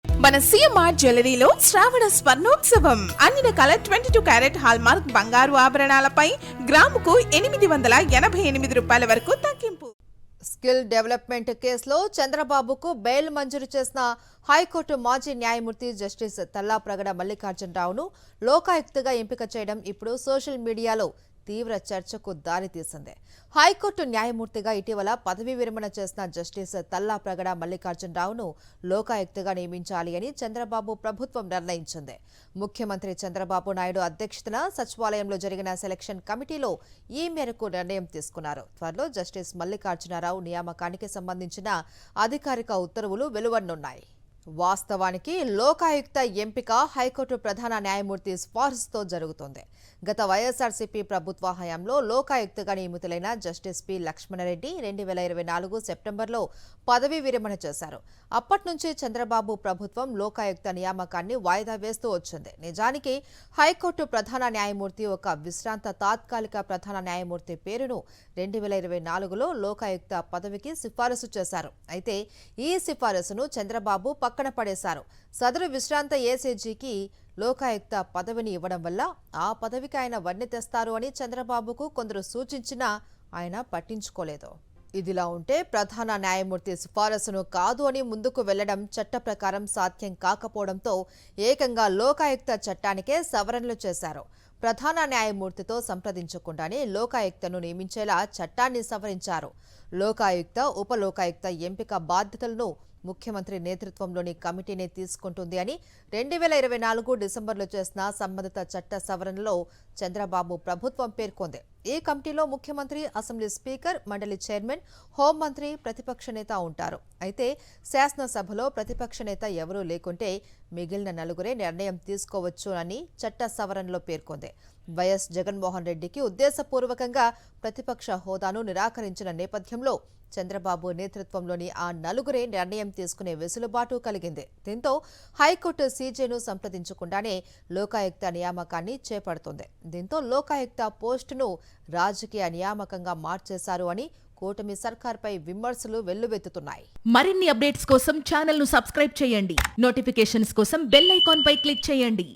మన సిఎంఆర్ జ్యువెలరీలో శ్రావణ స్వర్ణోత్సవం అన్ని రకాల 22 క్యారెట్ హాల్మార్క్ బంగారు ఆభరణాలపై గ్రాముకు 888 రూపాయల వరకు తగ్గింపు. స్కిల్ డెవలప్మెంట్ కేసులో చంద్రబాబుకు బెయిల్ మంజూరు చేసిన హైకోర్టు మాజీ న్యాయమూర్తి జస్టిస్ తల్లాప్రగడ మల్లికార్జునరావును లోకాయుక్తగా ఎంపిక చేయడం ఇప్పుడు సోషల్ మీడియాలో తీవ్ర చర్చకు దారితీసింది. హైకోర్టు న్యాయమూర్తిగా ఇటీవల పదవీ విరమణ చేసిన జస్టిస్ తల్లాప్రగడ మల్లికార్జునరావును లోకాయుక్తగా నియమించాలి అని చంద్రబాబు ప్రభుత్వం నిర్ణయించింది. ముఖ్యమంత్రి చంద్రబాబు నాయుడు అధ్యక్షతన సచివాలయంలో జరిగిన సెలక్షన్ కమిటీలో ఈ మేరకు నిర్ణయం తీసుకున్నారు. త్వరలో జస్టిస్ మల్లికార్జునరావు నియామకానికి సంబంధించిన అధికారిక ఉత్తర్వులు వెలువడనున్నాయి. వాస్తవానికి లోకాయుక్త ఎంపిక హైకోర్టు ప్రధాన న్యాయమూర్తి సిఫారసుతో జరుగుతోంది. గత వైఎస్ఆర్సీపీ ప్రభుత్వ హయాంలో లోకాయుక్తగా నియమితులైన జస్టిస్ పి లక్ష్మణరెడ్డి 2024 సెప్టెంబర్లో పదవీ విరమణ చేశారు. అప్పటి నుంచి చంద్రబాబు ప్రభుత్వం లోకాయుక్త నియామకాన్ని వాయిదా వేస్తూ వచ్చింది. నిజానికి హైకోర్టు ప్రధాన న్యాయమూర్తి ఒక విశ్రాంత తాత్కాలిక ప్రధాన న్యాయమూర్తి పేరును 2024లో లోకాయుక్త పదవికి సిఫారసు చేశారు. అయితే ఈ సిఫారసును చంద్రబాబు పక్కన పడేశారు. సదరు విశ్రాంత ఏసీజీకి లోకాయుక్త పదవిని ఇవ్వడం వల్ల ఆ పదవికి ఆయన వన్నె తెస్తారు అని చంద్రబాబుకు కొందరు సూచించినా ఆయన పట్టించుకోలేదు. ఇదిలా ఉంటే ప్రధాన న్యాయమూర్తి సిఫారసును కాదు అని ముందుకు వెళ్లడం చట్ట ప్రకారం సాధ్యం కాకపోవడంతో ఏకంగా లోకాయుక్త చట్టానికే సవరణలు చేశారు. ప్రధాన న్యాయమూర్తితో సంప్రదించకుండానే లోకాయుక్తను నియమించేలా చట్టాన్ని సవరించారు. లోకాయుక్త ఉప లోకాయుక్త ఎంపిక బాధ్యతలను ముఖ్యమంత్రి నేతృత్వంలోని కమిటీనే తీసుకుంటుంది అని 2024 డిసెంబర్లో చేసిన సంబంధిత చట్ట సవరణలో చంద్రబాబు ప్రభుత్వం పేర్కొంది. ఈ కమిటీలో ముఖ్యమంత్రి, అసెంబ్లీ స్పీకర్, మండలి చైర్మన్, హోంమంత్రి, ప్రతిపక్ష నేత ఉంటారు. అయితే శాసనసభలో ప్రతిపక్ష నేత ఎవరూ లేకుంటే మిగిలిన నలుగురే నిర్ణయం తీసుకోవచ్చు అని చట్ట సవరణలో పేర్కొంది. వైఎస్ జగన్మోహన్ రెడ్డికి ఉద్దేశపూర్వకంగా ప్రతిపక్ష హోదాను నిరాకరించిన నేపథ్యంలో చంద్రబాబు నేతృత్వంలోని ఆ నలుగురే నిర్ణయం తీసుకునే వెసులుబాటు కలిగింది. దీంతో హైకోర్టు సీజేను సంప్రదించకుండానే లోకాయుక్త నియామకాన్ని చేపడుతోంది. దీంతో లోకాయుక్త పోస్టును రాజకీయ నియామకంగా మార్చేశారు అని కూటమి సర్కార్పై విమర్శలు వెల్లువెత్తుతున్నాయి. మరిన్ని అప్డేట్స్ కోసం ఛానల్ ను సబ్స్క్రైబ్ చేయండి. నోటిఫికేషన్స్ కోసం బెల్ ఐకాన్ పై క్లిక్ చేయండి.